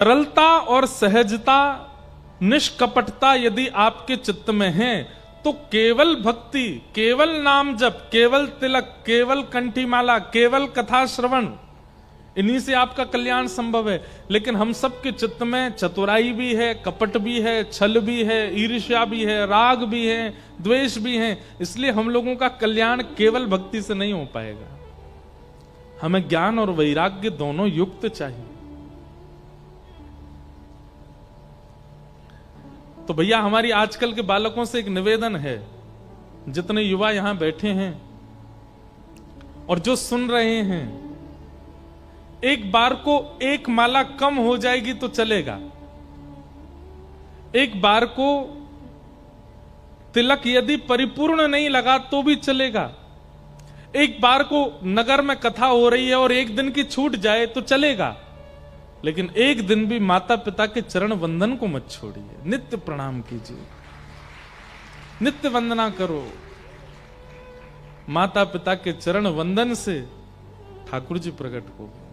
सरलता और सहजता, निष्कपटता यदि आपके चित्त में है तो केवल भक्ति, केवल नाम जप, केवल तिलक, केवल कंठीमाला, केवल कथा श्रवण, इन्हीं से आपका कल्याण संभव है। लेकिन हम सबके चित्त में चतुराई भी है, कपट भी है, छल भी है, ईर्ष्या भी है, राग भी है, द्वेष भी है। इसलिए हम लोगों का कल्याण केवल भक्ति से नहीं हो पाएगा। हमें ज्ञान और वैराग्य दोनों युक्त चाहिए। तो भैया हमारी आजकल के बालकों से एक निवेदन है, जितने युवा यहां बैठे हैं और जो सुन रहे हैं, एक बार को एक माला कम हो जाएगी तो चलेगा, एक बार को तिलक यदि परिपूर्ण नहीं लगा तो भी चलेगा, एक बार को नगर में कथा हो रही है और एक दिन की छूट जाए तो चलेगा, लेकिन एक दिन भी माता पिता के चरण वंदन को मत छोड़िए। नित्य प्रणाम कीजिए, नित्य वंदना करो। माता पिता के चरण वंदन से ठाकुर जी प्रकट हो गए।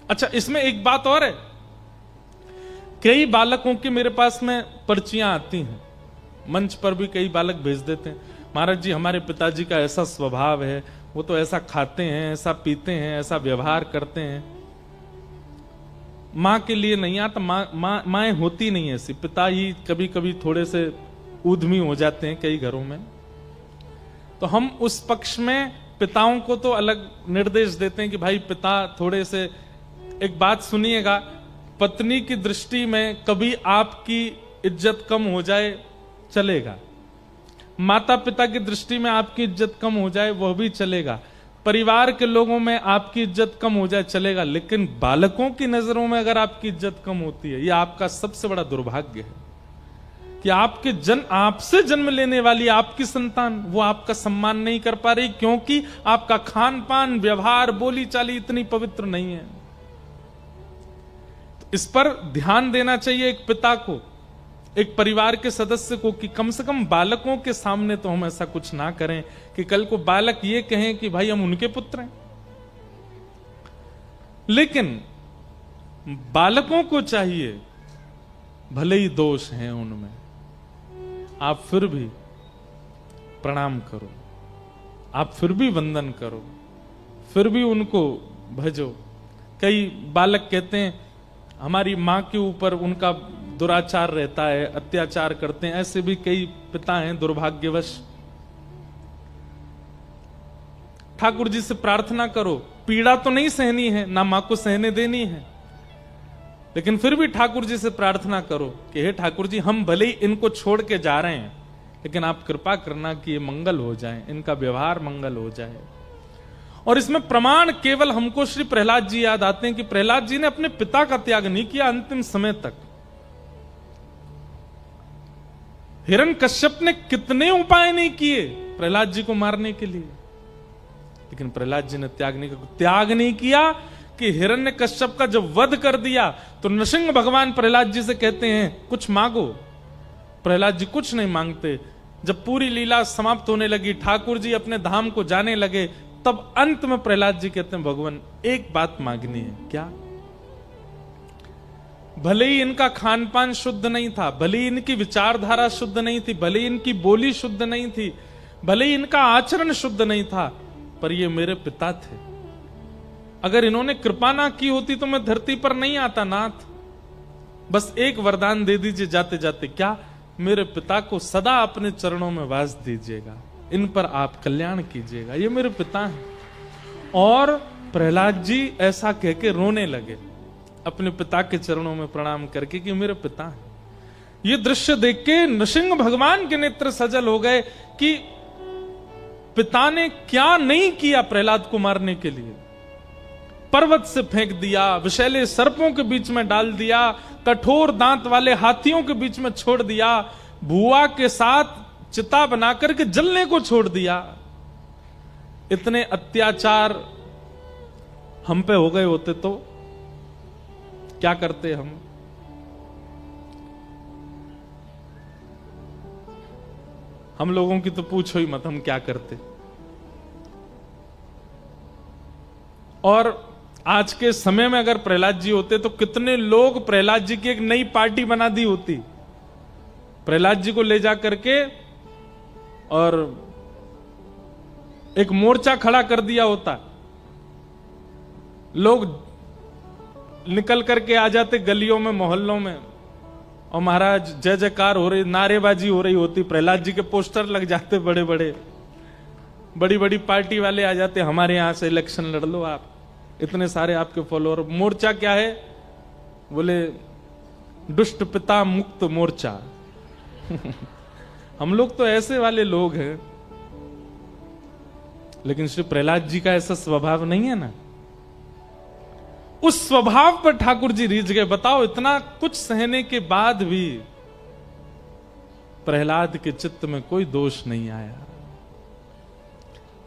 अच्छा, इसमें एक बात और है, कई बालकों की मेरे पास में पर्चियां आती हैं, मंच पर भी कई बालक भेज देते हैं, महाराज जी हमारे पिताजी का ऐसा स्वभाव है, वो तो ऐसा खाते हैं, ऐसा पीते हैं, ऐसा व्यवहार करते हैं, माँ के लिए नहीं आता। माँ होती नहीं ऐसी, पिता ही कभी कभी थोड़े से ऊधमी हो जाते हैं कई घरों में। तो हम उस पक्ष में पिताओं को तो अलग निर्देश देते हैं कि भाई पिता थोड़े से, एक बात सुनिएगा, पत्नी की दृष्टि में कभी आपकी इज्जत कम हो जाए चलेगा, माता पिता की दृष्टि में आपकी इज्जत कम हो जाए वह भी चलेगा, परिवार के लोगों में आपकी इज्जत कम हो जाए चलेगा, लेकिन बालकों की नजरों में अगर आपकी इज्जत कम होती है, यह आपका सबसे बड़ा दुर्भाग्य है कि आपसे जन्म लेने वाली आपकी संतान वो आपका सम्मान नहीं कर पा रही, क्योंकि आपका खान पान, व्यवहार, बोली चाली इतनी पवित्र नहीं है। तो इस पर ध्यान देना चाहिए एक पिता को, एक परिवार के सदस्य को, कि कम से कम बालकों के सामने तो हम ऐसा कुछ ना करें कि कल को बालक ये कहें कि भाई हम उनके पुत्र हैं। लेकिन बालकों को चाहिए, भले ही दोष हैं उनमें, आप फिर भी प्रणाम करो, आप फिर भी वंदन करो, फिर भी उनको भजो। कई बालक कहते हैं हमारी मां के ऊपर उनका दुराचार रहता है, अत्याचार करते हैं, ऐसे भी कई पिता हैं दुर्भाग्यवश। ठाकुर जी से प्रार्थना करो, पीड़ा तो नहीं सहनी है, ना मां को सहने देनी है, लेकिन फिर भी ठाकुर जी से प्रार्थना करो कि हे ठाकुर जी, हम भले ही इनको छोड़ के जा रहे हैं, लेकिन आप कृपा करना कि ये मंगल हो जाए, इनका व्यवहार मंगल हो जाए। और इसमें प्रमाण केवल हमको श्री प्रहलाद जी याद आते हैं कि प्रहलाद जी ने अपने पिता का त्याग नहीं किया अंतिम समय तक। हिरण्यकश्यप ने कितने उपाय नहीं किए प्रहलाद जी को मारने के लिए, लेकिन प्रहलाद जी ने त्याग नहीं किया कि हिरण्यकश्यप का जब वध कर दिया तो नृसिंह भगवान प्रहलाद जी से कहते हैं कुछ मांगो। प्रहलाद जी कुछ नहीं मांगते। जब पूरी लीला समाप्त होने लगी, ठाकुर जी अपने धाम को जाने लगे, तब अंत में प्रहलाद जी कहते हैं भगवान एक बात मांगनी है। क्या? भले ही इनका खान पान शुद्ध नहीं था, भले ही इनकी विचारधारा शुद्ध नहीं थी, भले ही इनकी बोली शुद्ध नहीं थी, भले ही इनका आचरण शुद्ध नहीं था, पर ये मेरे पिता थे। अगर इन्होंने कृपा ना की होती तो मैं धरती पर नहीं आता नाथ। बस एक वरदान दे दीजिए जाते जाते, क्या? मेरे पिता को सदा अपने चरणों में वास दीजिएगा, इन पर आप कल्याण कीजिएगा, ये मेरे पिता हैं। और प्रहलाद जी ऐसा कह के रोने लगे अपने पिता के चरणों में प्रणाम करके कि मेरे पिता हैं। ये दृश्य देख के नृसिंह भगवान के नेत्र सजल हो गए कि पिता ने क्या नहीं किया प्रहलाद को मारने के लिए। पर्वत से फेंक दिया, विषैले सर्पों के बीच में डाल दिया, कठोर दांत वाले हाथियों के बीच में छोड़ दिया, भुआ के साथ चिता बनाकर के जलने को छोड़ दिया। इतने अत्याचार हम पे हो गए होते तो क्या करते हम? हम लोगों की तो पूछो ही मत, हम क्या करते। और आज के समय में अगर प्रहलाद जी होते तो कितने लोग प्रहलाद जी की एक नई पार्टी बना दी होती, प्रहलाद जी को ले जा करके और एक मोर्चा खड़ा कर दिया होता, लोग निकल करके आ जाते गलियों में मोहल्लों में, और महाराज जय जयकार हो रही, नारेबाजी हो रही होती, प्रहलाद जी के पोस्टर लग जाते बड़े बड़े, बड़ी बड़ी पार्टी वाले आ जाते, हमारे यहां से इलेक्शन लड़ लो आप, इतने सारे आपके फॉलोअर। मोर्चा क्या है? बोले दुष्ट पिता मुक्त मोर्चा। हम लोग तो ऐसे वाले लोग हैं, लेकिन श्री प्रहलाद जी का ऐसा स्वभाव नहीं है ना। उस स्वभाव पर ठाकुर जी रीझ गए। बताओ, इतना कुछ सहने के बाद भी प्रहलाद के चित्त में कोई दोष नहीं आया।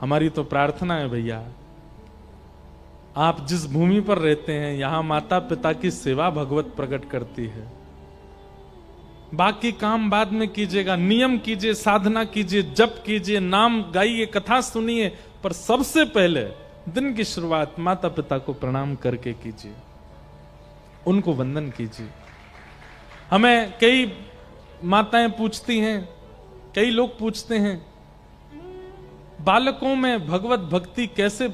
हमारी तो प्रार्थना है भैया, आप जिस भूमि पर रहते हैं यहां माता पिता की सेवा भगवत प्रकट करती है। बाकी काम बाद में कीजिएगा, नियम कीजिए, साधना कीजिए, जप कीजिए, नाम गाइए, कथा सुनिए, पर सबसे पहले दिन की शुरुआत माता पिता को प्रणाम करके कीजिए, उनको वंदन कीजिए। हमें कई माताएं पूछती हैं, कई लोग पूछते हैं, बालकों में भगवत भक्ति कैसे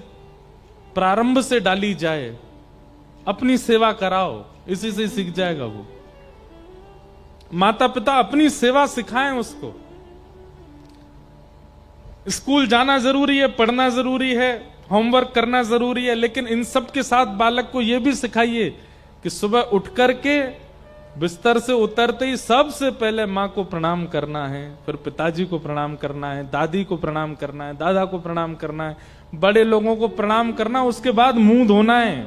प्रारंभ से डाली जाए, अपनी सेवा कराओ, इसी से सीख जाएगा वो। माता पिता अपनी सेवा सिखाएं उसको। स्कूल जाना जरूरी है, पढ़ना जरूरी है, होमवर्क करना जरूरी है, लेकिन इन सब के साथ बालक को यह भी सिखाइए कि सुबह उठ करके बिस्तर से उतरते ही सबसे पहले मां को प्रणाम करना है, फिर पिताजी को प्रणाम करना है, दादी को प्रणाम करना है, दादा को प्रणाम करना है, बड़े लोगों को प्रणाम करना, उसके बाद मुंह धोना है।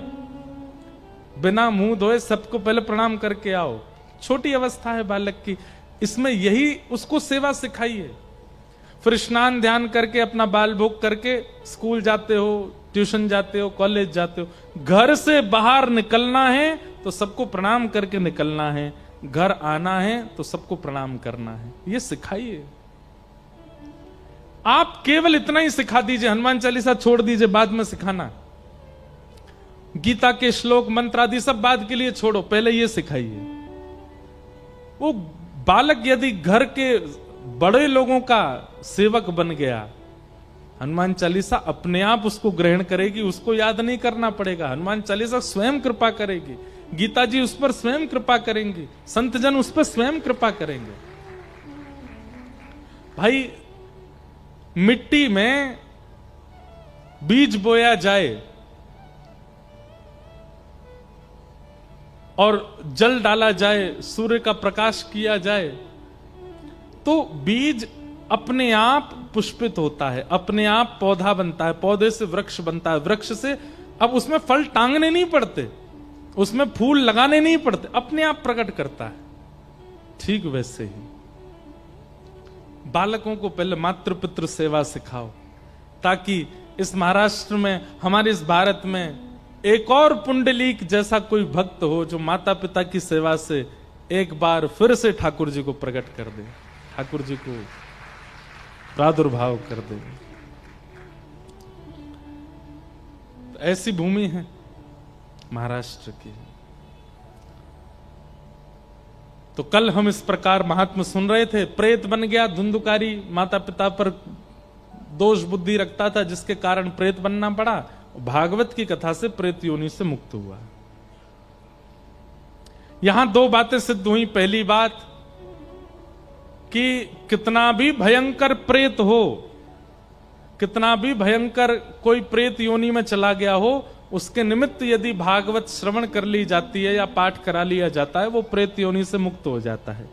बिना मुंह धोए सबको पहले प्रणाम करके आओ। छोटी अवस्था है बालक की, इसमें यही उसको सेवा सिखाइए। फिर स्नान ध्यान करके अपना बाल भोग करके स्कूल जाते हो, ट्यूशन जाते हो, कॉलेज जाते हो, घर से बाहर निकलना है तो सबको प्रणाम करके निकलना है, घर आना है तो सबको प्रणाम करना है, ये सिखाइए। आप केवल इतना ही सिखा दीजिए, हनुमान चालीसा छोड़ दीजिए, बाद में सिखाना। गीता के श्लोक मंत्र आदि सब बाद के लिए छोड़ो, पहले ये सिखाइए। वो बालक यदि घर के बड़े लोगों का सेवक बन गया, हनुमान चालीसा अपने आप उसको ग्रहण करेगी, उसको याद नहीं करना पड़ेगा। हनुमान चालीसा स्वयं कृपा करेगी, गीता जी उस पर स्वयं कृपा करेंगी, संत जन उस पर स्वयं कृपा करेंगे। भाई, मिट्टी में बीज बोया जाए और जल डाला जाए, सूर्य का प्रकाश किया जाए, तो बीज अपने आप पुष्पित होता है, अपने आप पौधा बनता है, पौधे से वृक्ष बनता है, वृक्ष से अब उसमें फल टांगने नहीं पड़ते, उसमें फूल लगाने नहीं पड़ते, अपने आप प्रकट करता है। ठीक वैसे ही बालकों को पहले मातृ पितृ सेवा सिखाओ, ताकि इस महाराष्ट्र में, हमारे इस भारत में एक और पुंडलीक जैसा कोई भक्त हो जो माता पिता की सेवा से एक बार फिर से ठाकुर जी को प्रकट कर दे, ठाकुर जी को प्रादुर्भाव कर दे। तो ऐसी भूमि है महाराष्ट्र की। तो कल हम इस प्रकार महात्मा सुन रहे थे, प्रेत बन गया, धुंधुकारी माता पिता पर दोष बुद्धि रखता था, जिसके कारण प्रेत बनना पड़ा। भागवत की कथा से प्रेत योनि से मुक्त हुआ। यहां दो बातें सिद्ध हुई। पहली बात कि कितना भी भयंकर प्रेत हो, कितना भी भयंकर कोई प्रेत योनि में चला गया हो, उसके निमित्त यदि भागवत श्रवण कर ली जाती है या पाठ करा लिया जाता है, वो प्रेत योनि से मुक्त हो जाता है।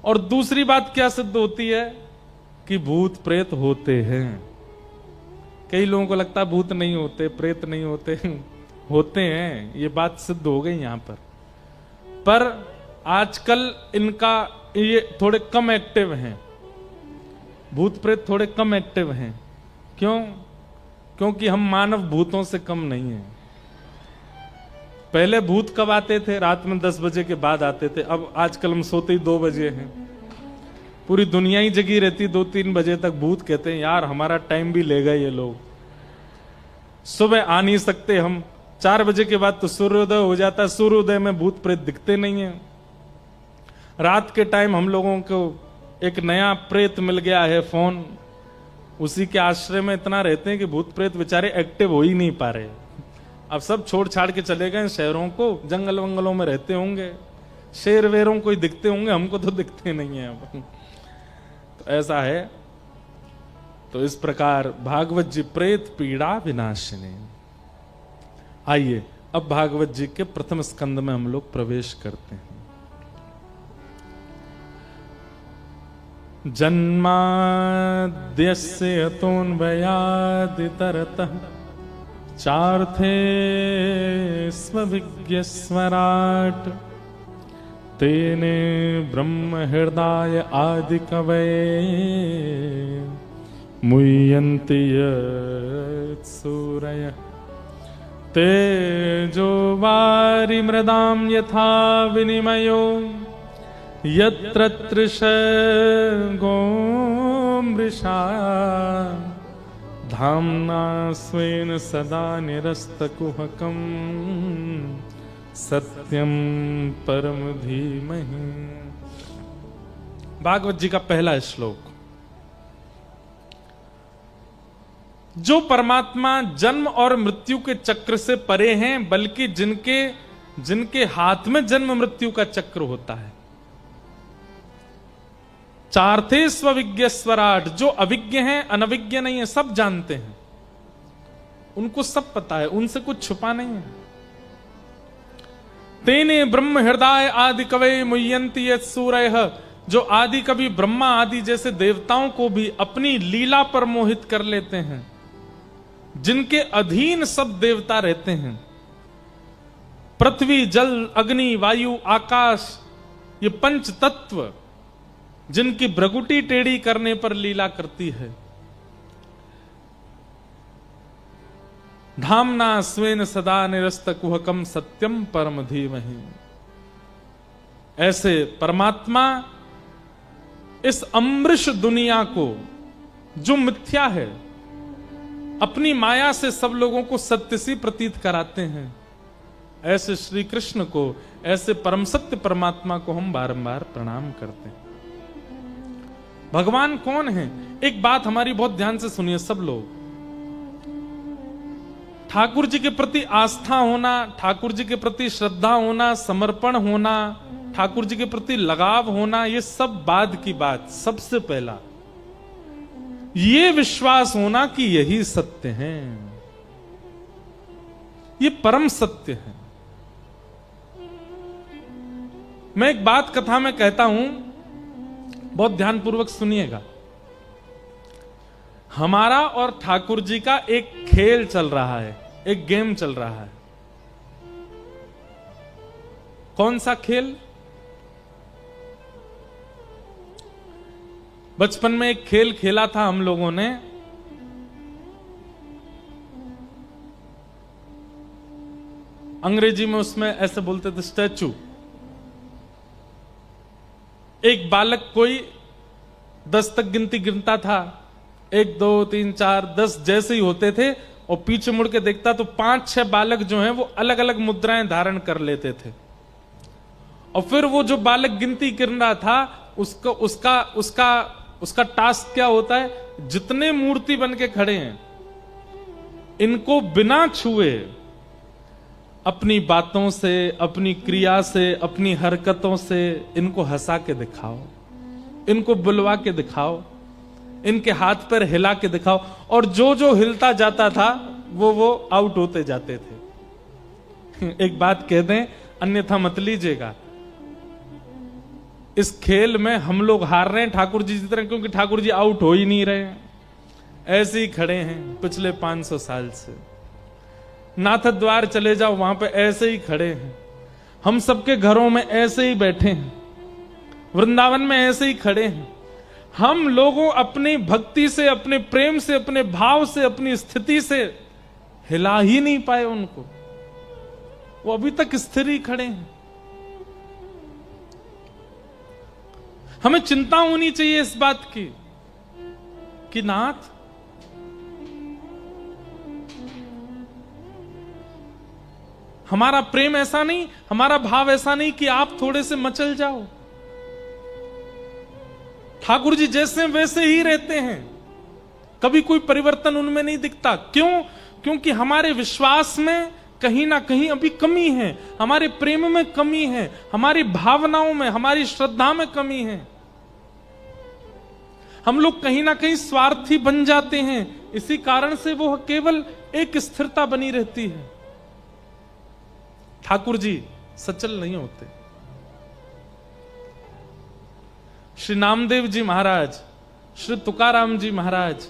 और दूसरी बात क्या सिद्ध होती है कि भूत प्रेत होते हैं। कई लोगों को लगता है भूत नहीं होते, प्रेत नहीं होते, होते हैं। ये बात सिद्ध हो गई यहां पर आजकल इनका ये थोड़े कम एक्टिव हैं, भूत प्रेत थोड़े कम एक्टिव हैं। क्यों? क्योंकि हम मानव भूतों से कम नहीं हैं। पहले भूत कब आते थे? रात में 10 बजे के बाद आते थे। अब आजकल हम सोते ही 2 बजे हैं, पूरी दुनिया ही जगी रहती 2-3 बजे तक। भूत कहते हैं यार हमारा टाइम भी लेगा ये लोग, सुबह आ नहीं सकते हम, 4 बजे के बाद तो सूर्योदय हो जाता है, सूर्योदय में भूत प्रेत दिखते नहीं है। रात के टाइम हम लोगों को एक नया प्रेत मिल गया है, फोन, उसी के आश्रय में इतना रहते हैं कि भूत प्रेत बेचारे एक्टिव हो ही नहीं पा रहे। अब सब छोड़ छाड़ के चले गए शहरों को, जंगल वंगलों में रहते होंगे, शेर वेरों को ही दिखते होंगे, हमको तो दिखते नहीं है अब। तो ऐसा है। तो इस प्रकार भागवत जी प्रेत पीड़ा विनाशिनी। आइए अब भागवत जी के प्रथम स्कंद में हम लोग प्रवेश करते हैं। जन्माद्यस्य यतोऽन्वयादितरतः चार्थे स्वविज्ञस्वराट् तेने ब्रह्म हृदय आदि कवये मुह्यन्ति यत्सूरयः तेजो वारिमृदां यथा विनिमयो यत्र तृषगो मृषा धाम्ना स्वेन सदा निरस्तकुहकं सत्यम परम धीमहि। भागवत जी का पहला श्लोक। जो परमात्मा जन्म और मृत्यु के चक्र से परे हैं, बल्कि जिनके हाथ में जन्म मृत्यु का चक्र होता है। चार्थे स्वविज्ञ स्वराट, जो अविज्ञ हैं, अनविज्ञ नहीं है, सब जानते हैं, उनको सब पता है, उनसे कुछ छुपा नहीं है। तेने ब्रह्म हृदय आदि कवये मुह्यन्ति यत्सूरयः, जो आदि कवि ब्रह्मा आदि जैसे देवताओं को भी अपनी लीला पर मोहित कर लेते हैं, जिनके अधीन सब देवता रहते हैं। पृथ्वी, जल, अग्नि, वायु, आकाश, ये पंच तत्व जिनकी भ्रगुटी टेढ़ी करने पर लीला करती है। धामना स्वेन सदा निरस्त कुहकम सत्यम परम धीमहि। ऐसे परमात्मा इस अमृष दुनिया को, जो मिथ्या है, अपनी माया से सब लोगों को सत्य सी प्रतीत कराते हैं। ऐसे श्री कृष्ण को, ऐसे परम सत्य परमात्मा को हम बारंबार प्रणाम करते हैं। भगवान कौन है? एक बात हमारी बहुत ध्यान से सुनिए सब लोग। ठाकुर जी के प्रति आस्था होना, ठाकुर जी के प्रति श्रद्धा होना, समर्पण होना, ठाकुर जी के प्रति लगाव होना, ये सब बाद की बात। सबसे पहला ये विश्वास होना कि यही सत्य है, ये परम सत्य है। मैं एक बात कथा में कहता हूं, बहुत ध्यानपूर्वक सुनिएगा। हमारा और ठाकुर जी का एक खेल चल रहा है, एक गेम चल रहा है। कौन सा खेल? बचपन में एक खेल खेला था हम लोगों ने, अंग्रेजी में उसमें ऐसे बोलते थे स्टैचू। एक बालक कोई 10 तक गिनती गिनता था, 1 2 3 4 10 जैसे ही होते थे, और पीछे मुड़ के देखता तो 5-6 बालक जो हैं वो अलग अलग मुद्राएं धारण कर लेते थे। और फिर वो जो बालक गिनती गिन रहा था, उसका टास्क क्या होता है? जितने मूर्ति बन के खड़े हैं, इनको बिना छुए अपनी बातों से, अपनी क्रिया से, अपनी हरकतों से इनको हंसा के दिखाओ, इनको बुलवा के दिखाओ, इनके हाथ पैर हिला के दिखाओ। और जो जो हिलता जाता था वो आउट होते जाते थे। एक बात कह दें, अन्यथा मत लीजिएगा, इस खेल में हम लोग हार रहे हैं ठाकुर जी जिस तरह, क्योंकि ठाकुर जी आउट हो ही नहीं रहे हैं, ऐसे ही खड़े हैं पिछले 500 साल से। नाथ द्वार चले जाओ, वहां पे ऐसे ही खड़े हैं। हम सबके घरों में ऐसे ही बैठे हैं, वृंदावन में ऐसे ही खड़े हैं। हम लोगों अपनी भक्ति से, अपने प्रेम से, अपने भाव से, अपनी स्थिति से हिला ही नहीं पाए उनको, वो अभी तक स्थिर ही खड़े हैं। हमें चिंता होनी चाहिए इस बात की कि नाथ हमारा प्रेम ऐसा नहीं, हमारा भाव ऐसा नहीं कि आप थोड़े से मचल जाओ। ठाकुर जी जैसे वैसे ही रहते हैं, कभी कोई परिवर्तन उनमें नहीं दिखता। क्यों? क्योंकि हमारे विश्वास में कहीं ना कहीं अभी कमी है, हमारे प्रेम में कमी है, हमारी भावनाओं में, हमारी श्रद्धा में कमी है। हम लोग कहीं ना कहीं स्वार्थी बन जाते हैं, इसी कारण से वो केवल एक स्थिरता बनी रहती है। ठाकुर जी सचल नहीं होते। श्री नामदेव जी महाराज, श्री तुकाराम जी महाराज,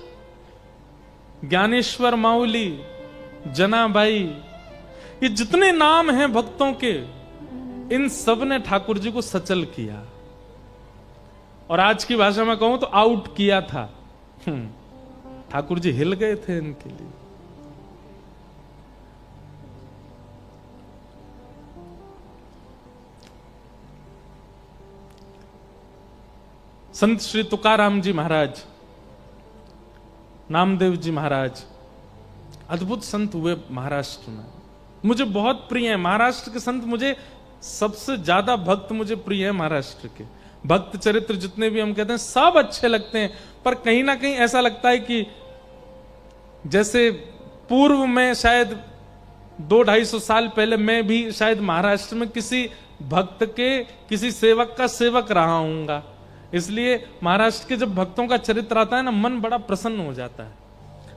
ज्ञानेश्वर माउली, जनाबाई, ये जितने नाम हैं भक्तों के, इन सब ने ठाकुर जी को सचल किया, और आज की भाषा में कहूं तो आउट किया था। ठाकुर जी हिल गए थे इनके लिए। संत श्री तुकाराम जी महाराज, नामदेव जी महाराज, अद्भुत संत हुए महाराष्ट्र में। मुझे बहुत प्रिय है महाराष्ट्र के संत, मुझे सबसे ज्यादा भक्त मुझे प्रिय है महाराष्ट्र के। भक्त चरित्र जितने भी हम कहते हैं सब अच्छे लगते हैं, पर कहीं ना कहीं ऐसा लगता है कि जैसे पूर्व में शायद 200-250 साल पहले मैं भी शायद महाराष्ट्र में किसी भक्त के, किसी सेवक का सेवक रहा हूंगा, इसलिए महाराष्ट्र के जब भक्तों का चरित्र आता है ना, मन बड़ा प्रसन्न हो जाता है।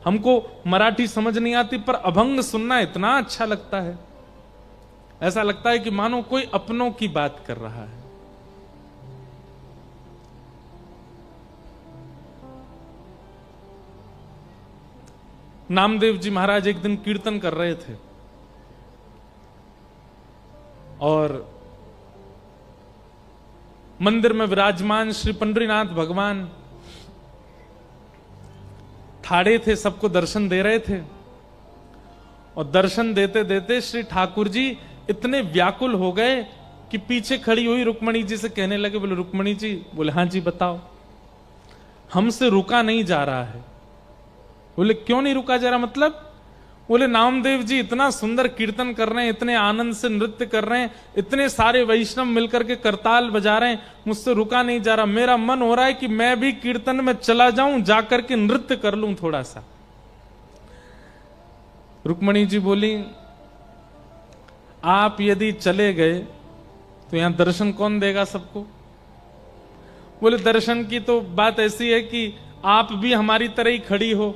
हमको मराठी समझ नहीं आती, पर अभंग सुनना इतना अच्छा लगता है, ऐसा लगता है कि मानो कोई अपनों की बात कर रहा है। नामदेव जी महाराज एक दिन कीर्तन कर रहे थे, और मंदिर में विराजमान श्री पंडरीनाथ भगवान ठाड़े थे, सबको दर्शन दे रहे थे। और दर्शन देते देते श्री ठाकुर जी इतने व्याकुल हो गए कि पीछे खड़ी हुई रुक्मणी जी से कहने लगे, बोले रुक्मणी जी, बोले हाँ जी बताओ। हमसे रुका नहीं जा रहा है। बोले क्यों नहीं रुका जा रहा, मतलब? बोले नामदेव जी इतना सुंदर कीर्तन कर रहे हैं, इतने आनंद से नृत्य कर रहे हैं, इतने सारे वैष्णव मिलकर के करताल बजा रहे हैं, मुझसे रुका नहीं जा रहा। मेरा मन हो रहा है कि मैं भी कीर्तन में चला जाऊं, जाकर के नृत्य कर लूं थोड़ा सा। रुक्मणी जी बोली, आप यदि चले गए तो यहां दर्शन कौन देगा सबको? बोले दर्शन की तो बात ऐसी है कि आप भी हमारी तरह ही खड़ी हो,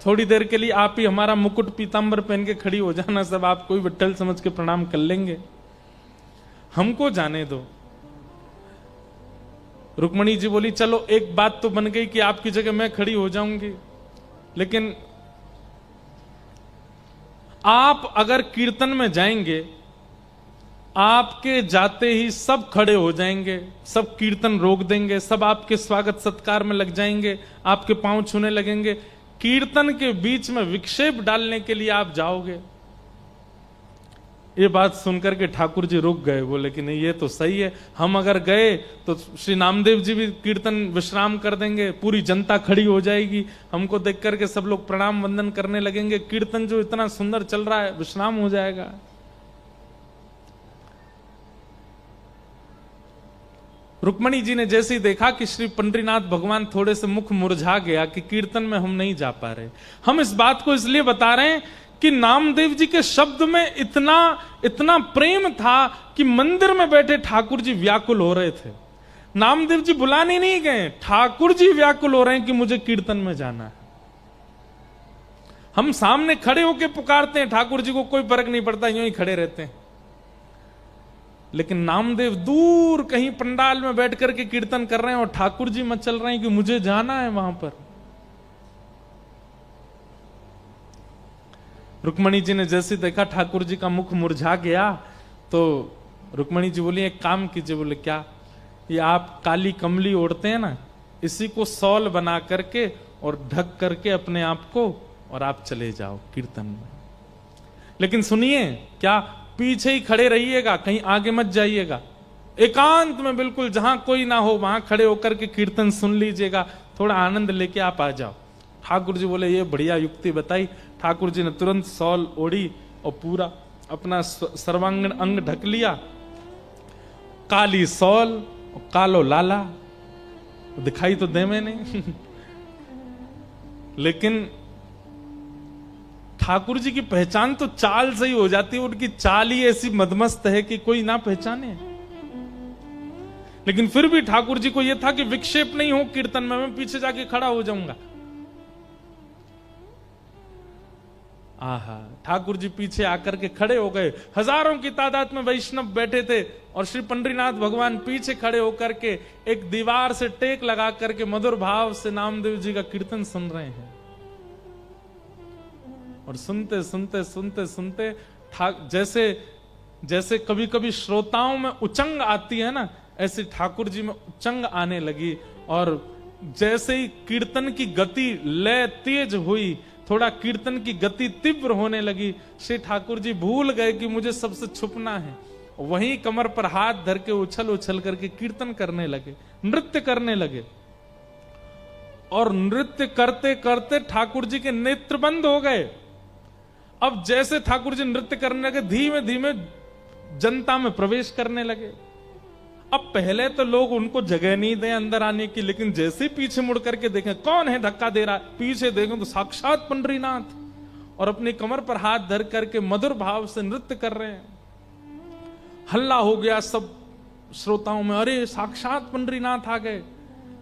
थोड़ी देर के लिए आप ही हमारा मुकुट पीतांबर पहन के खड़ी हो जाना, सब आपको ही विट्ठल समझ के प्रणाम कर लेंगे, हमको जाने दो। रुक्मणी जी बोली, चलो एक बात तो बन गई कि आपकी जगह मैं खड़ी हो जाऊंगी, लेकिन आप अगर कीर्तन में जाएंगे, आपके जाते ही सब खड़े हो जाएंगे, सब कीर्तन रोक देंगे, सब आपके स्वागत सत्कार में लग जाएंगे, आपके पांव छूने लगेंगे। कीर्तन के बीच में विक्षेप डालने के लिए आप जाओगे। ये बात सुनकर के ठाकुर जी रुक गए, बोले कि नहीं ये तो सही है, हम अगर गए तो श्री नामदेव जी भी कीर्तन विश्राम कर देंगे, पूरी जनता खड़ी हो जाएगी, हमको देख करके सब लोग प्रणाम वंदन करने लगेंगे, कीर्तन जो इतना सुंदर चल रहा है विश्राम हो जाएगा। रुक्मणी जी ने जैसे ही देखा कि श्री पंडरीनाथ भगवान थोड़े से मुख मुरझा गया कि कीर्तन में हम नहीं जा पा रहे, हम इस बात को इसलिए बता रहे हैं कि नामदेव जी के शब्द में इतना इतना प्रेम था कि मंदिर में बैठे ठाकुर जी व्याकुल हो रहे थे। नामदेव जी बुलाने नहीं गए, ठाकुर जी व्याकुल हो रहे हैं कि मुझे कीर्तन में जाना है। हम सामने खड़े होकर पुकारते हैं, ठाकुर जी को कोई फर्क नहीं पड़ता, यूं ही खड़े रहते हैं, लेकिन नामदेव दूर कहीं पंडाल में बैठ करके कीर्तन कर रहे हैं और ठाकुर जी मचल रहे हैं कि मुझे जाना है वहां पर। रुक्मणी जी ने जैसे देखा ठाकुर जी का मुख मुरझा गया, तो रुक्मणी जी बोली एक काम कीजिए। बोले क्या? ये आप काली कमली ओढ़ते हैं ना, इसी को सॉल बना करके और ढक करके अपने आप को, और आप चले जाओ कीर्तन में। लेकिन सुनिए, क्या पीछे ही खड़े रहिएगा, कहीं आगे मत जाइएगा, एकांत में बिल्कुल जहां कोई ना हो वहां खड़े होकर के कीर्तन सुन लीजिएगा, थोड़ा आनंद लेके आप आ जाओ। ठाकुर जी बोले ये बढ़िया युक्ति बताई। ठाकुर जी ने तुरंत सॉल ओढ़ी और पूरा अपना सर्वांगीण अंग ढक लिया, काली सौल और कालो लाला, दिखाई तो दे में नहीं लेकिन ठाकुर जी की पहचान तो चाल से ही हो जाती है, उनकी चाल ही ऐसी मदमस्त है कि कोई ना पहचाने। लेकिन फिर भी ठाकुर जी को यह था कि विक्षेप नहीं हो कीर्तन में, मैं पीछे जाके खड़ा हो जाऊंगा। आहा, ठाकुर जी पीछे आकर के खड़े हो गए। हजारों की तादाद में वैष्णव बैठे थे और श्री पंडरीनाथ भगवान पीछे खड़े होकर के एक दीवार से टेक लगा करके मधुर भाव से नामदेव जी का कीर्तन सुन रहे हैं। और सुनते सुनते सुनते सुनते जैसे जैसे कभी कभी श्रोताओं में उचंग आती है ना, ऐसे ठाकुर जी में उचंग आने लगी। और जैसे ही कीर्तन की गति लय तेज हुई, थोड़ा कीर्तन की गति तीव्र होने लगी, श्री ठाकुर जी भूल गए कि मुझे सबसे छुपना है। वहीं कमर पर हाथ धर के उछल उछल करके कीर्तन करने लगे, नृत्य करने लगे। और नृत्य करते करते ठाकुर जी के नेत्र बंद हो गए। अब जैसे ठाकुर जी नृत्य करने लगे, धीमे धीमे जनता में प्रवेश करने लगे। अब पहले तो लोग उनको जगह नहीं दें अंदर आने की, लेकिन जैसे पीछे मुड़ करके देखें कौन है धक्का दे रहा है, पीछे देखें तो साक्षात पंडरीनाथ, और अपनी कमर पर हाथ धर करके मधुर भाव से नृत्य कर रहे हैं। हल्ला हो गया सब श्रोताओं में, अरे साक्षात पंडरीनाथ आ गए।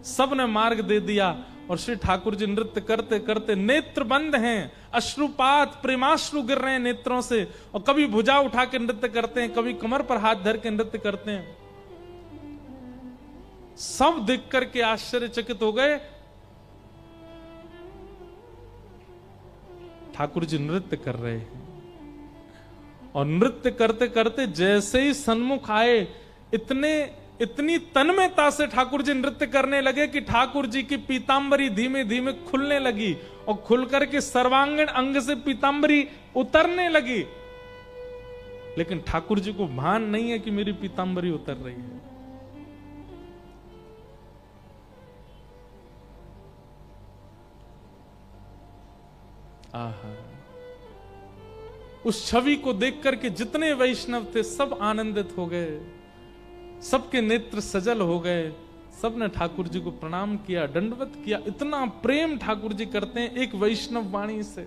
सब ने मार्ग दे दिया और श्री ठाकुर जी नृत्य करते करते नेत्र बंद हैं, अश्रुपात प्रेमाश्रु गिर रहे हैं नेत्रों से। और कभी भुजा उठा के नृत्य करते हैं, कभी कमर पर हाथ धर के नृत्य करते हैं। सब देख करके आश्चर्यचकित हो गए। ठाकुर जी नृत्य कर रहे हैं और नृत्य करते करते जैसे ही सन्मुख आए, इतनी तन्मयता से ठाकुर जी नृत्य करने लगे कि ठाकुर जी की पीतांबरी धीमे धीमे खुलने लगी और खुल करके सर्वांगीण अंग से पीतांबरी उतरने लगी। लेकिन ठाकुर जी को भान नहीं है कि मेरी पीतांबरी उतर रही है। आहा, उस छवि को देख करके जितने वैष्णव थे सब आनंदित हो गए, सबके नेत्र सजल हो गए। सबने ठाकुर जी को प्रणाम किया, दंडवत किया। इतना प्रेम ठाकुर जी करते हैं एक वैष्णव वाणी से।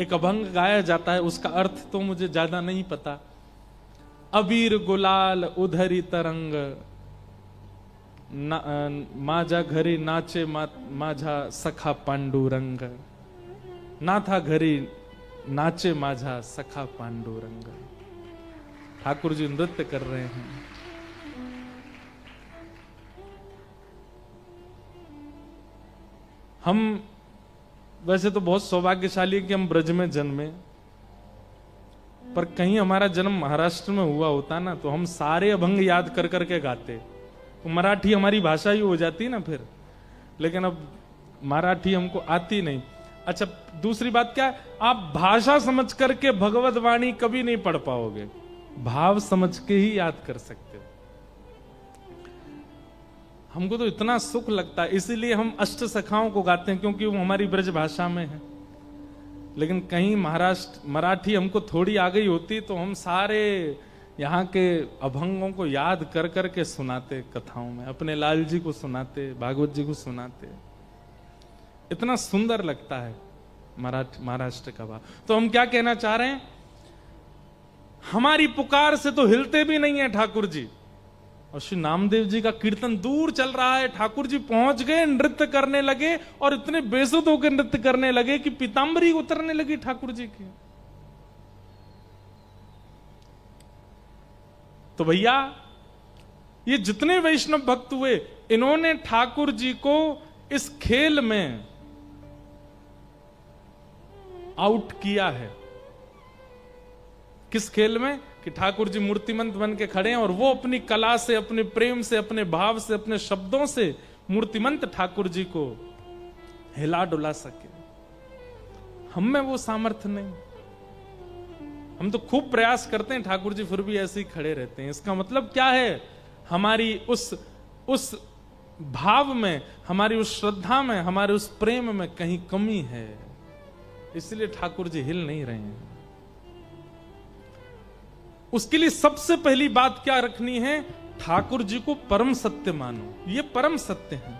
एक अभंग गाया जाता है, उसका अर्थ तो मुझे ज्यादा नहीं पता। अबीर गुलाल उधरी तरंग, माझा घरी नाचे माझा सखा पांडुरंग। नाथा घरी नाचे माझा सखा पांडुरंग। ठाकुर जी नृत्य कर रहे हैं। हम वैसे तो बहुत सौभाग्यशाली है कि हम ब्रज में जन्मे, पर कहीं हमारा जन्म महाराष्ट्र में हुआ होता ना तो हम सारे अभंग याद कर करके गाते, तो मराठी हमारी भाषा ही हो जाती ना फिर। लेकिन अब मराठी हमको आती नहीं। अच्छा, दूसरी बात क्या है, आप भाषा समझ करके भगवत वाणी कभी नहीं पढ़ पाओगे, भाव समझ के ही याद कर सकते हो। हमको तो इतना सुख लगता है, इसीलिए हम अष्ट सखाओं को गाते हैं, क्योंकि वो हमारी ब्रज भाषा में है। लेकिन कहीं महाराष्ट्र मराठी हमको थोड़ी आ गई होती तो हम सारे यहाँ के अभंगों को याद कर करके सुनाते कथाओं में, अपने लाल जी को सुनाते, भागवत जी को सुनाते। इतना सुंदर लगता है महाराष्ट्र का भाव। तो हम क्या कहना चाह रहे हैं, हमारी पुकार से तो हिलते भी नहीं है ठाकुर जी। और श्री नामदेव जी का कीर्तन दूर चल रहा है, ठाकुर जी पहुंच गए, नृत्य करने लगे और इतने बेसुध होकर नृत्य करने लगे कि पीतांबरी उतरने लगी ठाकुर जी की। तो भैया, ये जितने वैष्णव भक्त हुए, इन्होंने ठाकुर जी को इस खेल में आउट किया है। किस खेल में? कि ठाकुर जी मूर्तिमंत बन के खड़े हैं और वो अपनी कला से, अपने प्रेम से, अपने भाव से, अपने शब्दों से मूर्तिमंत ठाकुर जी को हिला डुला सके। हम में वो सामर्थ्य नहीं। हम तो खूब प्रयास करते हैं, ठाकुर जी फिर भी ऐसे ही खड़े रहते हैं। इसका मतलब क्या है, हमारी उस भाव में, हमारी उस श्रद्धा में, हमारे उस प्रेम में कहीं कमी है। इसलिए ठाकुर जी हिल नहीं रहे हैं। उसके लिए सबसे पहली बात क्या रखनी है? ठाकुर जी को परम सत्य मानो। ये परम सत्य है,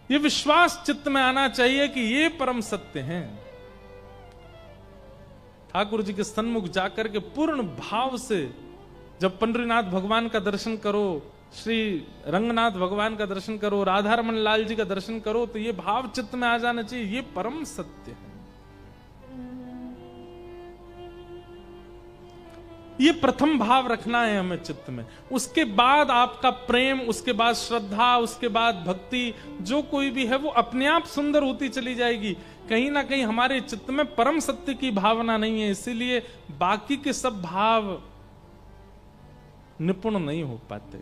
ये विश्वास चित्त में आना चाहिए कि ये परम सत्य हैं। ठाकुर जी के सन्मुख जाकर के पूर्ण भाव से जब पंडरीनाथ भगवान का दर्शन करो, श्री रंगनाथ भगवान का दर्शन करो, राधा रमन लाल जी का दर्शन करो, तो ये भाव चित्त में आ जाना चाहिए, ये परम सत्य है। ये प्रथम भाव रखना है हमें चित्त में। उसके बाद आपका प्रेम, उसके बाद श्रद्धा, उसके बाद भक्ति, जो कोई भी है वो अपने आप सुंदर होती चली जाएगी। कहीं ना कहीं हमारे चित्त में परम सत्य की भावना नहीं है, इसीलिए बाकी के सब भाव निपुण नहीं हो पाते।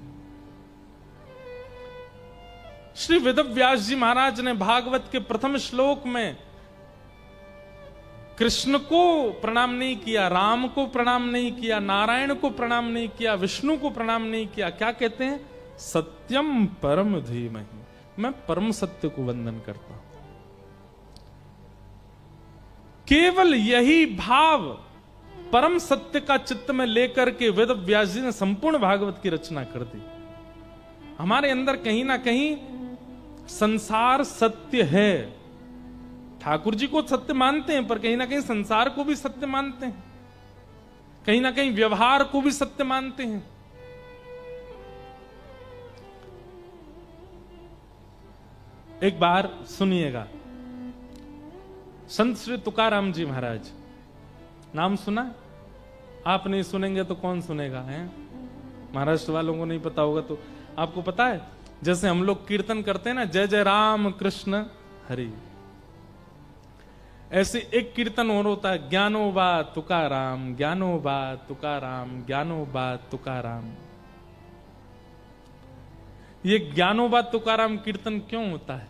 श्री वेदव्यास जी महाराज ने भागवत के प्रथम श्लोक में कृष्ण को प्रणाम नहीं किया, राम को प्रणाम नहीं किया, नारायण को प्रणाम नहीं किया, विष्णु को प्रणाम नहीं किया। क्या कहते हैं? सत्यम परम धीमहि, मैं परम सत्य को वंदन करता हूं। केवल यही भाव परम सत्य का चित्त में लेकर के वेद व्यास जी ने संपूर्ण भागवत की रचना कर दी। हमारे अंदर कहीं ना कहीं संसार सत्य है, ठाकुर जी को सत्य मानते हैं, पर कहीं ना कहीं संसार को भी सत्य मानते हैं, कहीं ना कहीं व्यवहार को भी सत्य मानते हैं। एक बार सुनिएगा, संत श्री तुकाराम जी महाराज, नाम सुना? आप नहीं सुनेंगे तो कौन सुनेगा? है महाराष्ट्र वालों को नहीं पता होगा तो आपको पता है, जैसे हम लोग कीर्तन करते हैं ना, जय जय राम कृष्ण हरि, ऐसे एक कीर्तन और होता है, ज्ञानोबा तुकाराम, ज्ञानोबा तुकाराम, ज्ञानोबा तुकाराम। ये ज्ञानोबा तुकाराम कीर्तन क्यों होता है?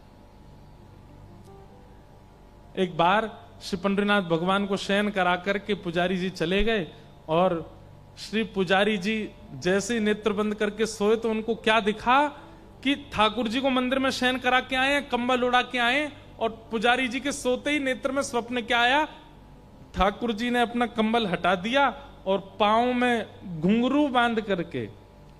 एक बार श्री पंडरीनाथ भगवान को शयन करा करके पुजारी जी चले गए, और श्री पुजारी जी जैसे ही नेत्र बंद करके सोए तो उनको क्या दिखा कि ठाकुर जी को मंदिर में शयन करा के आए, कंबल उड़ा के आए, और पुजारी जी के सोते ही नेत्र में स्वप्न क्या आया? ठाकुर जी ने अपना कंबल हटा दिया और पांव में घुंघरू बांध करके,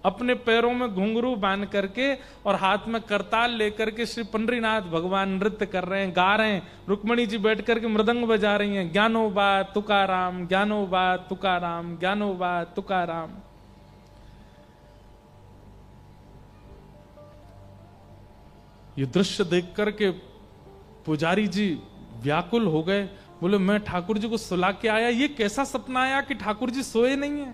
अपने पैरों में घुंघरू बांध करके और हाथ में करताल लेकर के श्री पंडरीनाथ भगवान नृत्य कर रहे हैं, गा रहे हैं। रुक्मणी जी बैठ करके मृदंग बजा रही हैं, ज्ञानोबा तुकाराम, ज्ञानोबा तुकाराम, ज्ञानोबा तुकाराम। ये दृश्य देख करके पुजारी जी व्याकुल हो गए, बोले मैं ठाकुर जी को सुला के आया, ये कैसा सपना आया कि ठाकुर जी सोए नहीं है।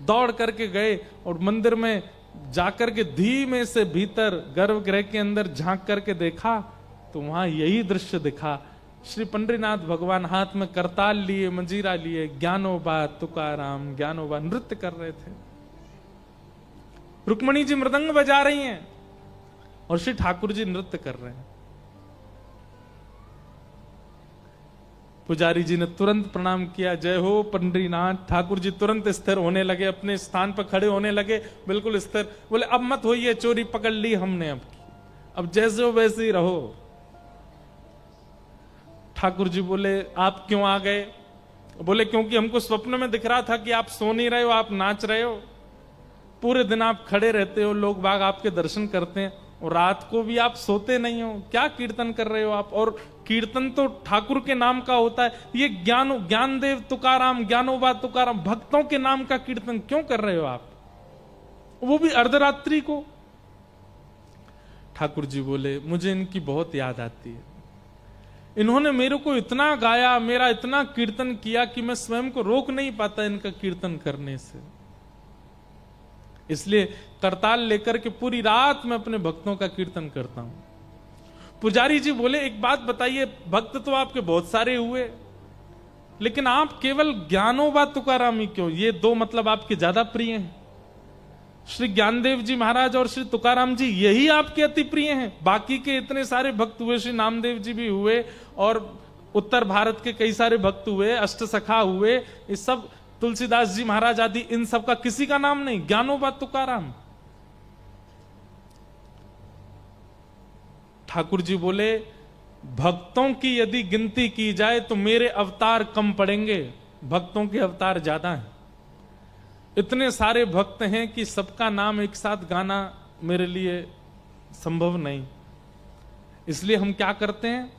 दौड़ करके गए और मंदिर में जाकर के धीमे से भीतर गर्भगृह के अंदर झांक करके देखा तो वहां यही दृश्य दिखा। श्री पंडरीनाथ भगवान हाथ में करताल लिए, मंजीरा लिए, ज्ञानोबा तुकाराम, ज्ञानोबा नृत्य कर रहे थे। रुक्मणी जी मृदंग बजा रही हैं और श्री ठाकुर जी नृत्य कर रहे हैं। पुजारी जी ने तुरंत प्रणाम किया, जय हो पंडरीनाथ। ठाकुर जी तुरंत स्थिर होने लगे, अपने स्थान पर खड़े होने लगे, बिल्कुल स्थिर। बोले अब मत होइए, चोरी पकड़ ली हमने, अब जैसे हो वैसे ही रहो। ठाकुर जी बोले आप क्यों आ गए? बोले क्योंकि हमको स्वप्न में दिख रहा था कि आप सो नहीं रहे हो, आप नाच रहे हो, पूरे दिन आप खड़े रहते हो, लोग बाग आपके दर्शन करते हैं, और रात को भी आप सोते नहीं हो, क्या कीर्तन कर रहे हो आप? और कीर्तन तो ठाकुर के नाम का होता है, ये ज्ञानदेव तुकाराम, ज्ञानोबा तुकाराम, भक्तों के नाम का कीर्तन क्यों कर रहे हो आप, वो भी अर्धरात्रि को? ठाकुर जी बोले मुझे इनकी बहुत याद आती है, इन्होंने मेरे को इतना गाया, मेरा इतना कीर्तन किया कि मैं स्वयं को रोक नहीं पाता इनका कीर्तन करने से, इसलिए करताल लेकर के पूरी रात में अपने भक्तों का कीर्तन करता हूं। पुजारी जी बोले एक बात बताइए, भक्त तो आपके बहुत सारे हुए, लेकिन आप केवल ज्ञानोबा तुकाराम ही क्यों? ये दो मतलब आपके ज्यादा प्रिय हैं। श्री ज्ञानदेव जी महाराज और श्री तुकाराम जी यही आपके अति प्रिय हैं। बाकी के इतने सारे भक्त हुए, श्री नामदेव जी भी हुए, और उत्तर भारत के कई सारे भक्त हुए, अष्ट सखा हुए, ये सब तुलसीदास जी महाराज आदि, इन सब का किसी का नाम नहीं, ज्ञानोबा तुकाराम। ठाकुर जी बोले भक्तों की यदि गिनती की जाए तो मेरे अवतार कम पड़ेंगे, भक्तों के अवतार ज्यादा हैं। इतने सारे भक्त हैं कि सबका नाम एक साथ गाना मेरे लिए संभव नहीं। इसलिए हम क्या करते हैं,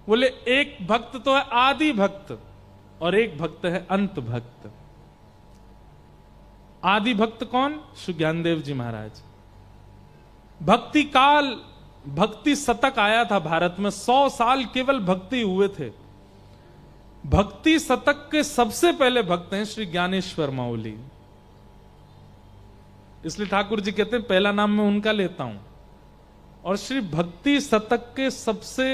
बोले एक भक्त तो है आदि भक्त और एक भक्त है अंत भक्त। आदि भक्त कौन? श्री ज्ञानदेव जी महाराज। भक्ति काल, भक्ति शतक आया था भारत में, 100 साल केवल भक्ति हुए थे। भक्ति शतक के सबसे पहले भक्त हैं श्री ज्ञानेश्वर माउली। इसलिए ठाकुर जी कहते हैं पहला नाम मैं उनका लेता हूं। और श्री भक्ति शतक के सबसे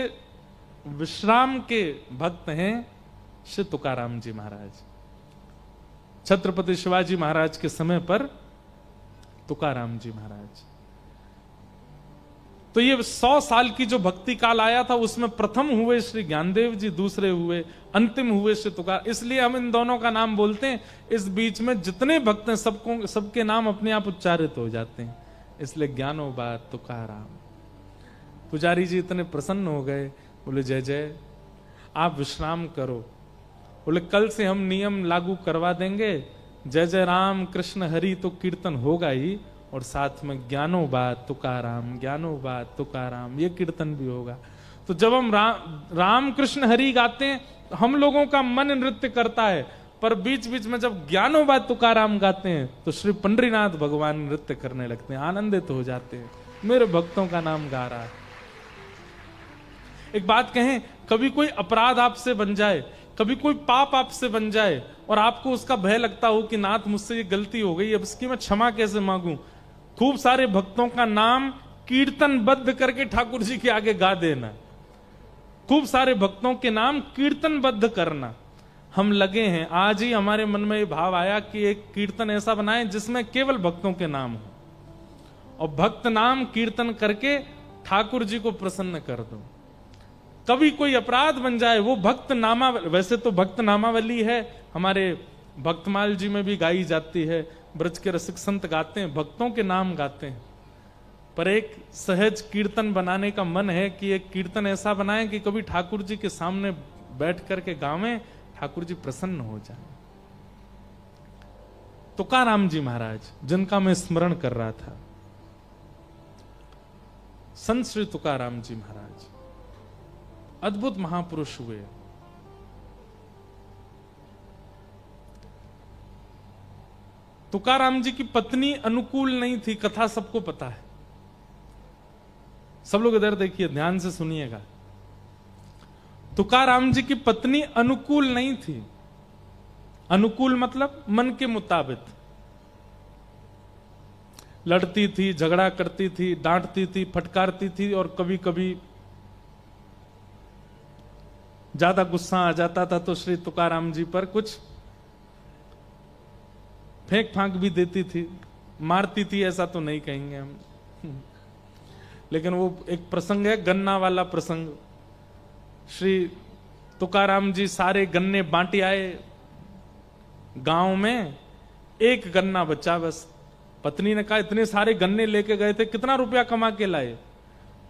विश्राम के भक्त हैं श्री तुकाराम जी महाराज। छत्रपति शिवाजी महाराज के समय पर तुकाराम जी महाराज। तो ये 100 साल की जो भक्ति काल आया था उसमें प्रथम हुए श्री ज्ञानदेव जी, दूसरे हुए, अंतिम हुए श्री तुकार। इसलिए हम इन दोनों का नाम बोलते हैं। इस बीच में जितने भक्त हैं सबके नाम अपने आप उच्चारित हो जाते हैं। इसलिए ज्ञानो बात तुकाराम। पुजारी जी इतने प्रसन्न हो गए, बोले जय जय, आप विश्राम करो। बोले कल से हम नियम लागू करवा देंगे, जय जय राम कृष्ण हरि तो कीर्तन होगा ही, और साथ में ज्ञानो बात तुकाराम, ज्ञानो बात तुकाराम, ये कीर्तन भी होगा। तो जब हम राम कृष्ण हरि गाते हैं हम लोगों का मन नृत्य करता है, पर बीच बीच में जब ज्ञानो बात तुकाराम गाते हैं तो श्री पंडरीनाथ भगवान नृत्य करने लगते हैं, आनंदित हो जाते हैं, मेरे भक्तों का नाम गा रहा है। एक बात कहें, कभी कोई अपराध आपसे बन जाए, कभी कोई पाप आपसे बन जाए और आपको उसका भय लगता हो कि नाथ मुझसे ये गलती हो गई, अब इसकी मैं क्षमा कैसे मांगूं, खूब सारे भक्तों का नाम कीर्तनबद्ध करके ठाकुर जी के आगे गा देना। खूब सारे भक्तों के नाम कीर्तनबद्ध करना। हम लगे हैं, आज ही हमारे मन में ये भाव आया कि एक कीर्तन ऐसा बनाएं जिसमें केवल भक्तों के नाम हो, और भक्त नाम कीर्तन करके ठाकुर जी को प्रसन्न कर दो। कभी कोई अपराध बन जाए, वो भक्त नामा, वैसे तो भक्त नामावली है, हमारे भक्तमाल जी में भी गाई जाती है, ब्रज के रसिक संत गाते हैं, भक्तों के नाम गाते हैं। पर एक सहज कीर्तन बनाने का मन है कि एक कीर्तन ऐसा बनाएं कि कभी ठाकुर जी के सामने बैठ करके गावें, ठाकुर जी प्रसन्न हो जाए। तुकाराम जी महाराज जिनका मैं स्मरण कर रहा था, संत श्री तुकाराम जी महाराज अद्भुत महापुरुष हुए। तुकाराम जी की पत्नी अनुकूल नहीं थी, कथा सबको पता है। सब लोग इधर देखिए, ध्यान से सुनिएगा। तुकाराम जी की पत्नी अनुकूल नहीं थी। अनुकूल मतलब मन के मुताबिक। लड़ती थी, झगड़ा करती थी, डांटती थी, फटकारती थी, और कभी कभी ज्यादा गुस्सा आ जाता था तो श्री तुकाराम जी पर कुछ फेंक फांक भी देती थी, मारती थी, ऐसा तो नहीं कहेंगे हम। लेकिन वो एक प्रसंग है, गन्ना वाला प्रसंग। श्री तुकाराम जी सारे गन्ने बांटी आए गांव में, एक गन्ना बचा बस। पत्नी ने कहा इतने सारे गन्ने लेके गए थे, कितना रुपया कमा के लाए?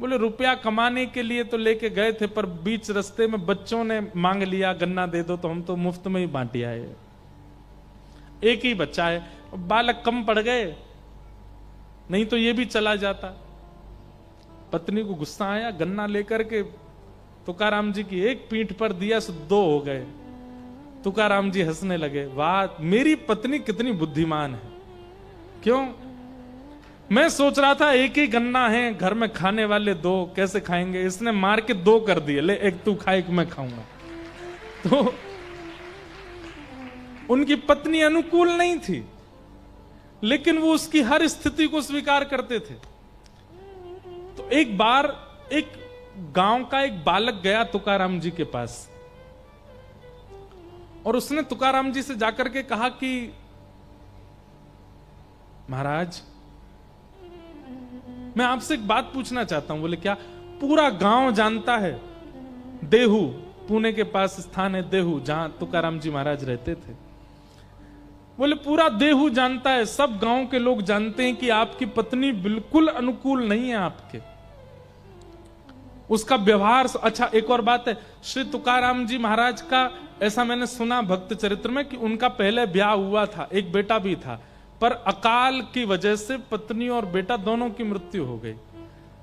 बोले रुपया कमाने के लिए तो लेके गए थे, पर बीच रास्ते में बच्चों ने मांग लिया गन्ना दे दो, तो हम तो मुफ्त में ही बांटी आए, एक ही बच्चा है। बालक कम पड़ गए, नहीं तो ये भी चला जाता। पत्नी को गुस्सा आया, गन्ना लेकर के तुकाराम जी की एक पीठ पर दिया, सो 2 हो गए। तुकाराम जी हंसने लगे, वाह मेरी पत्नी कितनी बुद्धिमान है। क्यों? मैं सोच रहा था एक ही गन्ना है, घर में खाने वाले 2 कैसे खाएंगे, इसने मार के 2 कर दिए, ले एक तू खा एक मैं खाऊंगा। तो उनकी पत्नी अनुकूल नहीं थी, लेकिन वो उसकी हर स्थिति को स्वीकार करते थे। तो एक बार एक गांव का एक बालक गया तुकाराम जी के पास, और उसने तुकाराम जी से जाकर के कहा कि महाराज मैं आपसे एक बात पूछना चाहता हूं। बोले क्या? पूरा गांव जानता है, देहू पुणे के पास स्थान है देहू, जहां तुकाराम जी महाराज रहते थे। बोले पूरा देहू जानता है, सब गांव के लोग जानते हैं कि आपकी पत्नी बिल्कुल अनुकूल नहीं है आपके। उसका व्यवहार। अच्छा, एक और बात है, श्री तुकाराम जी महाराज का ऐसा मैंने सुना भक्त चरित्र में कि उनका पहले ब्याह हुआ था, एक बेटा भी था, पर अकाल की वजह से पत्नी और बेटा दोनों की मृत्यु हो गई।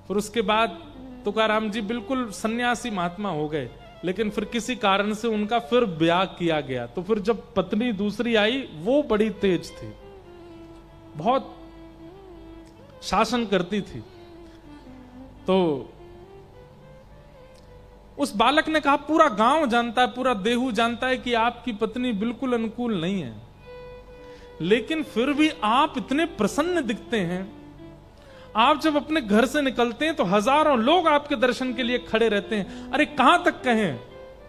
फिर उसके बाद तुकाराम जी बिल्कुल सन्यासी महात्मा हो गए, लेकिन फिर किसी कारण से उनका फिर ब्याह किया गया। तो फिर जब पत्नी दूसरी आई, वो बड़ी तेज थी, बहुत शासन करती थी। तो उस बालक ने कहा, पूरा गांव जानता है, पूरा देहू जानता है कि आपकी पत्नी बिल्कुल अनुकूल नहीं है, लेकिन फिर भी आप इतने प्रसन्न दिखते हैं। आप जब अपने घर से निकलते हैं तो हजारों लोग आपके दर्शन के लिए खड़े रहते हैं। अरे कहां तक कहें,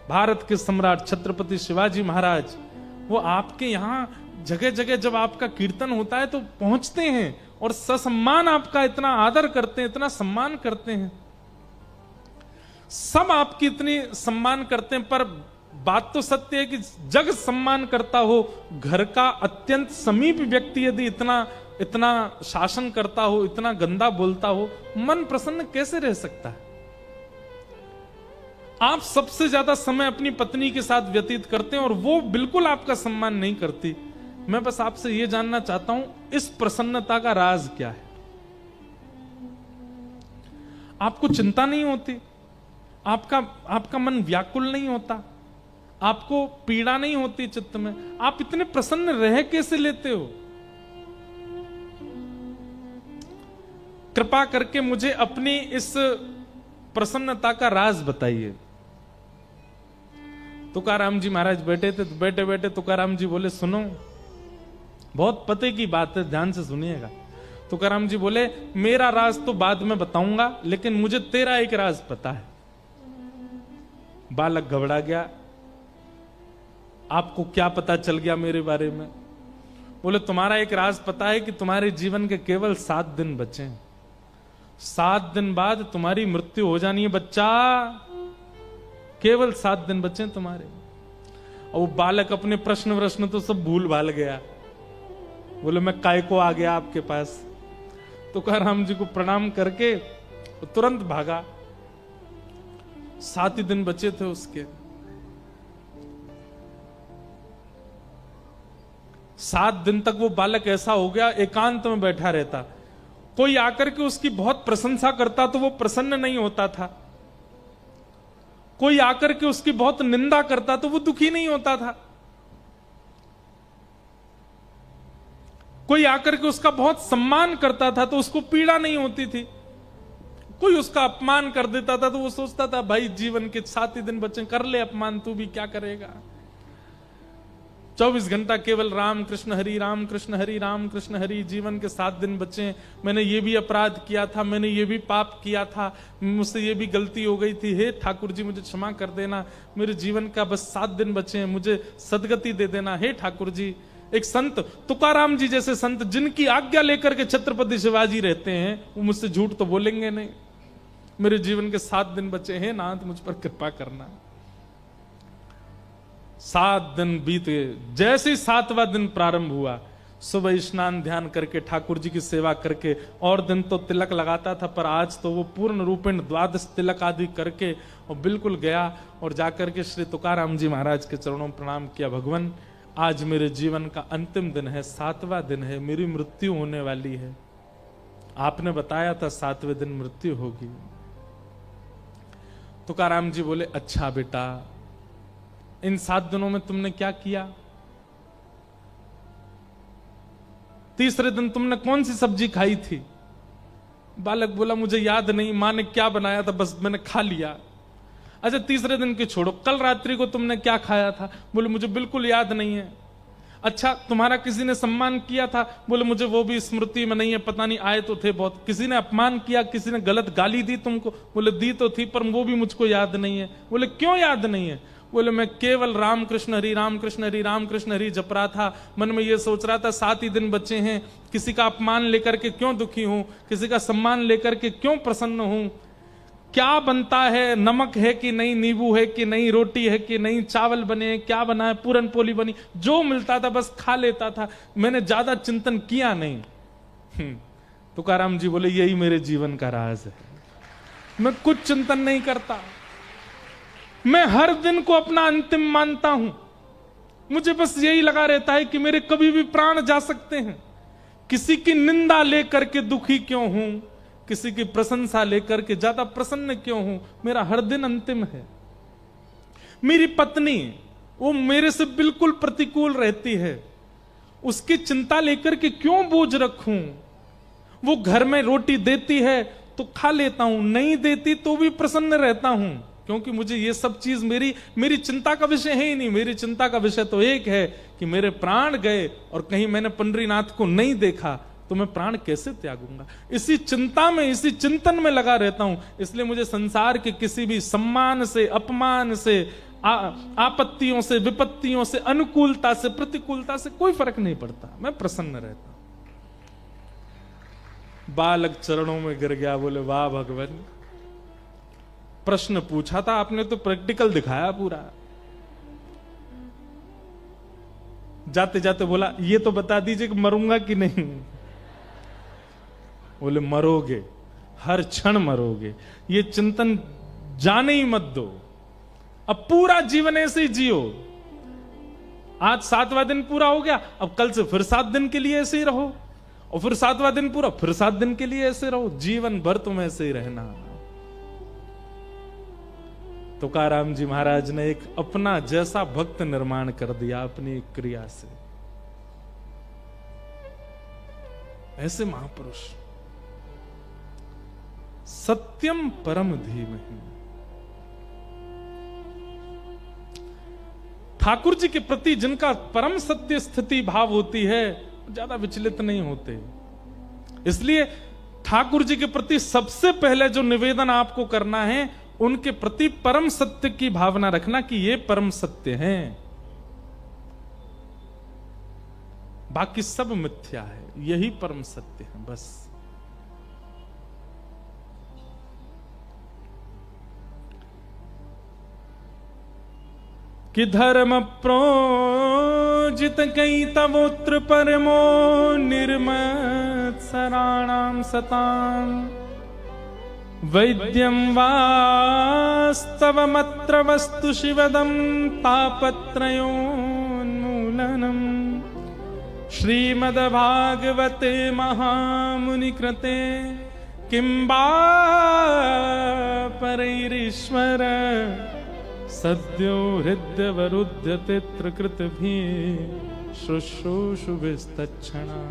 भारत के सम्राट छत्रपति शिवाजी महाराज, वो आपके यहां जगह जगह जब आपका कीर्तन होता है तो पहुंचते हैं और ससम्मान आपका इतना आदर करते हैं, इतना सम्मान करते हैं। सब आपकी इतनी सम्मान करते हैं, पर बात तो सत्य है कि जग सम्मान करता हो, घर का अत्यंत समीप व्यक्ति यदि इतना इतना शासन करता हो, इतना गंदा बोलता हो, मन प्रसन्न कैसे रह सकता है? आप सबसे ज्यादा समय अपनी पत्नी के साथ व्यतीत करते हैं और वो बिल्कुल आपका सम्मान नहीं करती। मैं बस आपसे यह जानना चाहता हूं, इस प्रसन्नता का राज क्या है? आपको चिंता नहीं होती? आपका मन व्याकुल नहीं होता? आपको पीड़ा नहीं होती चित्त में? आप इतने प्रसन्न रह कैसे लेते हो? कृपा करके मुझे अपनी इस प्रसन्नता का राज बताइए। तुकाराम जी महाराज बैठे थे, तो बैठे बैठे तुकाराम जी बोले, सुनो, बहुत पते की बात है, ध्यान से सुनिएगा। तुकाराम जी बोले, मेरा राज तो बाद में बताऊंगा, लेकिन मुझे तेरा एक राज पता है। बालक घबरा गया, आपको क्या पता चल गया मेरे बारे में? बोले, तुम्हारा एक राज पता है कि तुम्हारे जीवन के केवल 7 दिन बचे हैं। 7 दिन बाद तुम्हारी मृत्यु हो जानी है बच्चा, केवल 7 दिन बचे हैं तुम्हारे। और वो बालक अपने प्रश्न तो सब भूल भाल गया। बोले, मैं काय को आ गया आपके पास? तुकाराम जी को प्रणाम करके तुरंत भागा। 7 ही दिन बचे थे उसके। 7 दिन तक वो बालक ऐसा हो गया, एकांत में बैठा रहता। कोई आकर के उसकी बहुत प्रशंसा करता तो वो प्रसन्न नहीं होता था, कोई आकर के उसकी बहुत निंदा करता तो वो दुखी नहीं होता था, कोई आकर के उसका बहुत सम्मान करता था तो उसको पीड़ा नहीं होती थी, कोई उसका अपमान कर देता था तो वो सोचता था, भाई जीवन के 7 ही दिन बचे, कर ले अपमान, तू भी क्या करेगा। 24 घंटा केवल राम कृष्ण हरि, राम कृष्ण हरि, राम कृष्ण हरि। जीवन के 7 दिन बचे, मैंने ये भी अपराध किया था, मैंने ये भी पाप किया था, मुझसे ये भी गलती हो गई थी, हे ठाकुर जी मुझे क्षमा कर देना, मेरे जीवन का बस 7 दिन बचे हैं, मुझे सदगति दे देना, हे ठाकुर जी। एक संत, तुकाराम जी जैसे संत, जिनकी आज्ञा लेकर के छत्रपति शिवाजी रहते हैं, वो मुझसे झूठ तो बोलेंगे नहीं। मेरे जीवन के 7 दिन बचे हैं, नाथ मुझ पर कृपा करना। 7 दिन बीत गए। जैसे ही 7वां दिन प्रारंभ हुआ, सुबह स्नान ध्यान करके ठाकुर जी की सेवा करके, और दिन तो तिलक लगाता था, पर आज तो वो पूर्ण रूपेण 12 तिलक आदि करके और बिल्कुल गया और जाकर के श्री तुकाराम जी महाराज के चरणों में प्रणाम किया। भगवान, आज मेरे जीवन का अंतिम दिन है, 7वां दिन है, मेरी मृत्यु होने वाली है। आपने बताया था 7वें दिन मृत्यु होगी। तुकाराम जी बोले, अच्छा बेटा, इन 7 दिनों में तुमने क्या किया? तीसरे दिन तुमने कौन सी सब्जी खाई थी? बालक बोला, मुझे याद नहीं, मां ने क्या बनाया था, बस मैंने खा लिया। अच्छा, तीसरे दिन की छोड़ो, कल रात्रि को तुमने क्या खाया था? बोले, मुझे बिल्कुल याद नहीं है। अच्छा, तुम्हारा किसी ने सम्मान किया था? बोले, मुझे वो भी स्मृति में नहीं है, पता नहीं, आए तो थे बहुत। किसी ने अपमान किया, किसी ने गलत गाली दी तुमको? बोले, दी तो थी, पर वो भी मुझको याद नहीं है। बोले, क्यों याद नहीं है? बोले, मैं केवल राम कृष्ण हरि, राम कृष्ण हरि, राम कृष्ण हरि जप रहा था, मन में ये सोच रहा था 7 ही दिन बचे हैं, किसी का अपमान लेकर के क्यों दुखी हूं, किसी का सम्मान लेकर के क्यों प्रसन्न हूं, क्या बनता है, नमक है कि नहीं, नींबू है कि नहीं, रोटी है कि नहीं, चावल बने हैं, क्या बना है, पूरन पोली बनी, जो मिलता था बस खा लेता था, मैंने ज्यादा चिंतन किया नहीं। तुकाराम जी बोले, यही मेरे जीवन का राज है। मैं कुछ चिंतन नहीं करता। मैं हर दिन को अपना अंतिम मानता हूं। मुझे बस यही लगा रहता है कि मेरे कभी भी प्राण जा सकते हैं। किसी की निंदा लेकर के दुखी क्यों हूं, किसी की प्रशंसा लेकर के ज्यादा प्रसन्न क्यों हूं, मेरा हर दिन अंतिम है। मेरी पत्नी, वो मेरे से बिल्कुल प्रतिकूल रहती है, उसकी चिंता लेकर के क्यों बोझ रखूं। वो घर में रोटी देती है तो खा लेता हूं, नहीं देती तो भी प्रसन्न रहता हूं, क्योंकि मुझे ये सब चीज मेरी चिंता का विषय है ही नहीं। मेरी चिंता का विषय तो एक है कि मेरे प्राण गए और कहीं मैंने पंडरीनाथ को नहीं देखा तो मैं प्राण कैसे त्यागूंगा। इसी चिंता में, इसी चिंतन में लगा रहता हूं। इसलिए मुझे संसार के किसी भी सम्मान से, अपमान से, आपत्तियों से, विपत्तियों से, अनुकूलता से, प्रतिकूलता से कोई फर्क नहीं पड़ता। मैं प्रसन्न रहता हूं। बालक चरणों में गिर गया, बोले वाह भगवान, प्रश्न पूछा था आपने तो प्रैक्टिकल दिखाया पूरा। जाते जाते बोला ये तो बता दीजिए कि मरूंगा कि नहीं। बोले मरोगे, हर क्षण मरोगे, ये चिंतन जाने ही मत दो। अब पूरा जीवन ऐसे ही जियो। आज 7वां दिन पूरा हो गया, अब कल से फिर 7 दिन के लिए ऐसे ही रहो, और फिर 7वां दिन पूरा, फिर 7 दिन के लिए ऐसे रहो। जीवन भर तुम ऐसे ही रहना। तुकाराम जी महाराज ने एक अपना जैसा भक्त निर्माण कर दिया अपनी क्रिया से। ऐसे महापुरुष, सत्यम परम धीमहि। ठाकुर जी के प्रति जिनका परम सत्य स्थिति भाव होती है, ज्यादा विचलित नहीं होते। इसलिए ठाकुर जी के प्रति सबसे पहले जो निवेदन आपको करना है, उनके प्रति परम सत्य की भावना रखना कि ये परम सत्य हैं, बाकी सब मिथ्या है, यही परम सत्य है बस। कि धर्म प्रोजित कई तवोत्र परमो निर्मत्सराणाम सताम वैद्यम वास्तवमत्र वस्तु शिवदम तापत्रयोन्मूलनम श्रीमद्भागवते महामुनि कृते किं वा परैरीश्वर सद्यो हृदयवरुध्यते कृतभिः शुश्रूषुभिस्तच्छणा।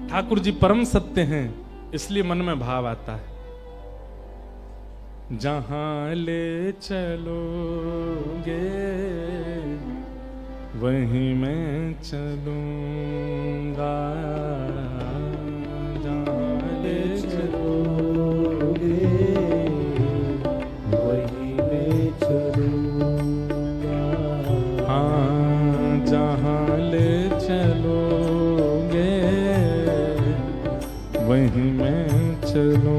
ठाकुर जी परम सत्य हैं, इसलिए मन में भाव आता है, जहां ले चलोगे वहीं मैं चलूंगा, जहां ले चलोगे वहीं मैं चलूंगा। हाँ, जहां ले चलोगे वहीं मैं चलूं।